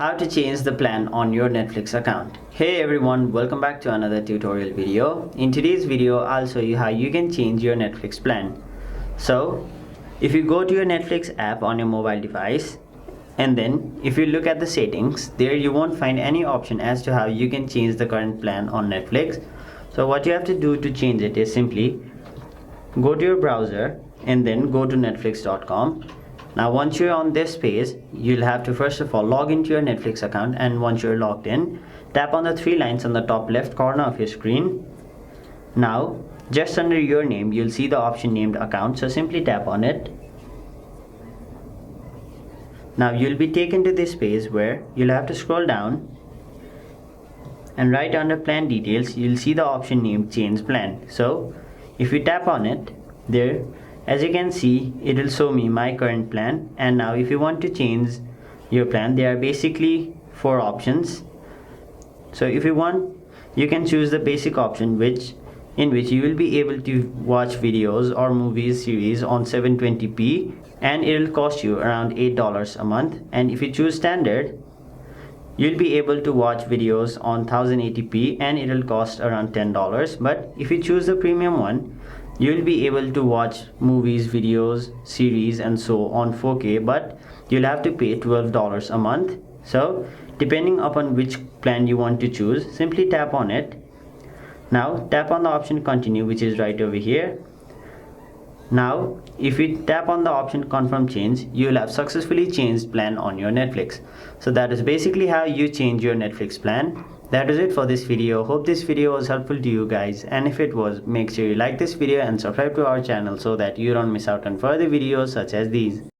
How to change the plan on your Netflix account. Hey everyone, welcome back to another tutorial video. In today's video, I'll show you how you can change your Netflix plan. So, if you go to your Netflix app on your mobile device, and then if you look at the settings, there you won't find any option as to how you can change the current plan on Netflix. So what you have to do to change it is simply go to your browser and then go to netflix.com. Now once you're on this page, you'll have to first of all log into your Netflix account, and once you're logged in, tap on the three lines on the top left corner of your screen. Now just under your name, you'll see the option named account, so simply tap on it. Now you'll be taken to this page where you'll have to scroll down, and right under plan details, you'll see the option named change plan. So if you tap on it, there as you can see, it will show me my current plan. And now if you want to change your plan, there are basically four options. So if you want, you can choose the basic option, in which you will be able to watch videos or movies series on 720p, and it will cost you around $8 a month. And if you choose standard, you'll be able to watch videos on 1080p, and it will cost around $10. But if you choose the premium one, you'll be able to watch movies, videos, series and so on 4K, but you'll have to pay $12 a month. So depending upon which plan you want to choose, simply tap on it. Now tap on the option continue, which is right over here. Now if you tap on the option confirm change, you will have successfully changed plan on your Netflix. So that is basically how you change your Netflix plan. That is it for this video. Hope this video was helpful to you guys, and if it was, make sure you like this video and subscribe to our channel so that you don't miss out on further videos such as these.